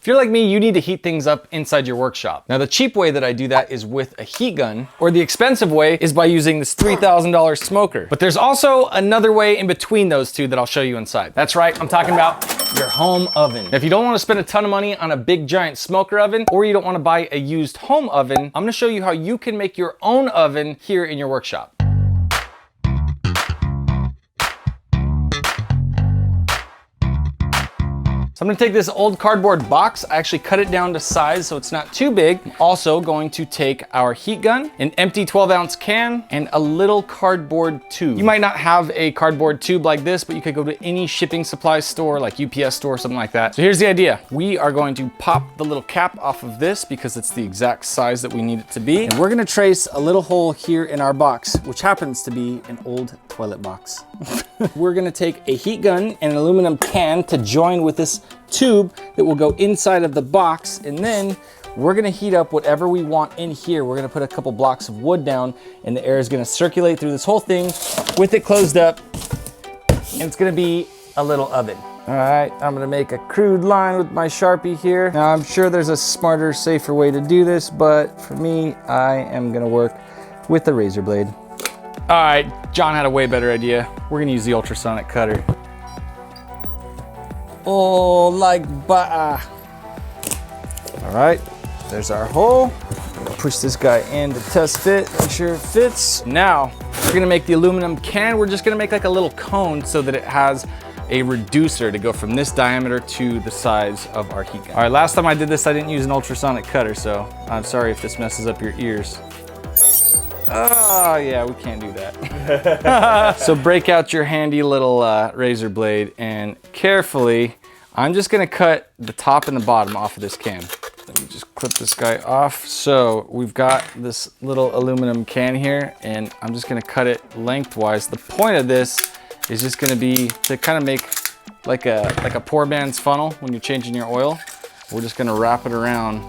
If you're like me, you need to heat things up inside your workshop. Now the cheap way that I do that is with a heat gun, or the expensive way is by using this $3,000 smoker. But there's also another way in between those two that I'll show you inside. That's right, I'm talking about your home oven. Now, if you don't want to spend a ton of money on a big giant smoker oven, or you don't want to buy a used home oven, I'm going to show you how you can make your own oven here in your workshop. So I'm gonna take this old cardboard box. I actually cut it down to size so it's not too big. I'm also going to take our heat gun, an empty 12-ounce can, and a little cardboard tube. You might not have a cardboard tube like this, but you could go to any shipping supply store, like UPS store, something like that. So here's the idea. We are going to pop the little cap off of this because it's the exact size that we need it to be. And we're gonna trace a little hole here in our box, which happens to be an old toilet box. We're gonna take a heat gun and an aluminum can to join with this tube that will go inside of the box, and then we're gonna heat up whatever we want in here. We're gonna put a couple blocks of wood down, and the air is gonna circulate through this whole thing with it closed up, and it's gonna be a little oven. All right, I'm gonna make a crude line with my Sharpie here. Now I'm sure there's a smarter, safer way to do this, but for me, I am gonna work with the razor blade. All right, John had a way better idea. We're gonna use the ultrasonic cutter. Oh, like butter. All right, there's our hole. Push this guy in to test fit, make sure it fits. Now, we're gonna make the aluminum can. We're just gonna make like a little cone so that it has a reducer to go from this diameter to the size of our heat gun. All right, last time I did this, I didn't use an ultrasonic cutter, so I'm sorry if this messes up your ears. Oh yeah, we can't do that. So break out your handy little razor blade, and carefully, I'm just gonna cut the top and the bottom off of this can. Let me just clip this guy off. So we've got this little aluminum can here, and I'm just gonna cut it lengthwise. The point of this is just gonna be to kind of make like a poor man's funnel when you're changing your oil. We're just gonna wrap it around.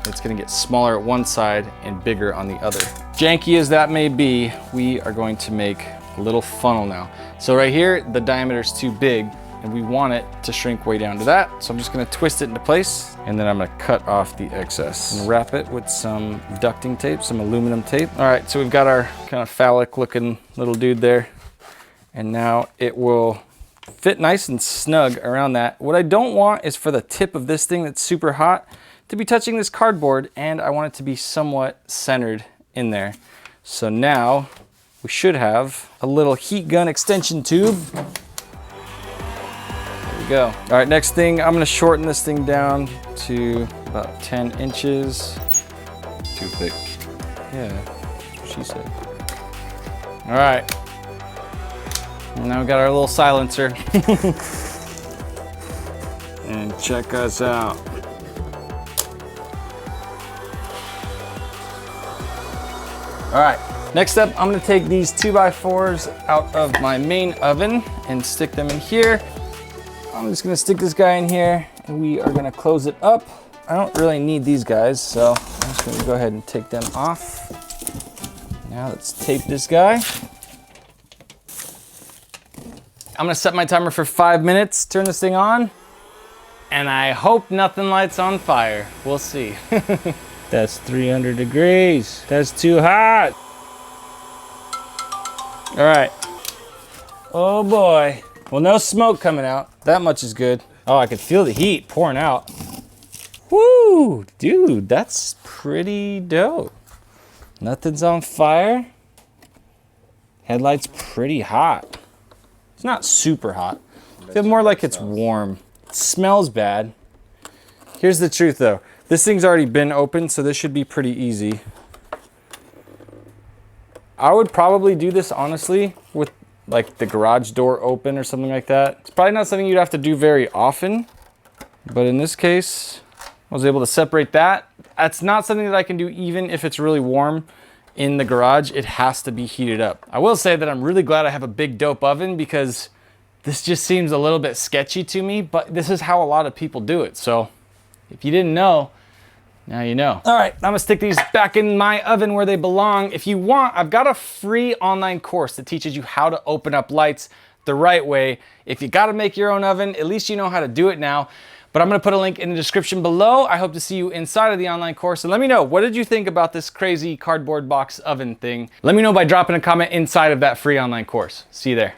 It's gonna get smaller at one side and bigger on the other. Janky as that may be, we are going to make a little funnel now. So right here, the diameter is too big and we want it to shrink way down to that. So I'm just gonna twist it into place, and then I'm gonna cut off the excess and wrap it with some ducting tape, some aluminum tape. All right, so we've got our kind of phallic looking little dude there. And now it will fit nice and snug around that. What I don't want is for the tip of this thing that's super hot to be touching this cardboard, and I want it to be somewhat centered in there. So now we should have a little heat gun extension tube. There we go. All right, next thing, I'm gonna shorten this thing down to about 10 inches. Too thick. Yeah, that's what she said. All right. And now we got our little silencer. And check us out. All right, next up, I'm gonna take these 2x4s out of my main oven and stick them in here. I'm just gonna stick this guy in here, and we are gonna close it up. I don't really need these guys, so I'm just gonna go ahead and take them off. Now let's tape this guy. I'm gonna set my timer for 5 minutes, turn this thing on, and I hope nothing lights on fire. We'll see. That's 300 degrees. That's too hot. All right. Oh boy. Well, no smoke coming out. That much is good. Oh, I could feel the heat pouring out. Woo, dude, that's pretty dope. Nothing's on fire. Headlight's pretty hot. It's not super hot. I feel more like it's warm. It smells bad. Here's the truth though. This thing's already been opened, so this should be pretty easy. I would probably do this honestly with like the garage door open or something like that. It's probably not something you'd have to do very often, but in this case, I was able to separate that. That's not something that I can do even if it's really warm in the garage. It has to be heated up. I will say that I'm really glad I have a big dope oven, because this just seems a little bit sketchy to me, but this is how a lot of people do it. So if you didn't know, now you know. All right, I'm gonna stick these back in my oven where they belong. If you want, I've got a free online course that teaches you how to open up lights the right way. If you gotta make your own oven, at least you know how to do it now. But I'm gonna put a link in the description below. I hope to see you inside of the online course. And let me know, what did you think about this crazy cardboard box oven thing? Let me know by dropping a comment inside of that free online course. See you there.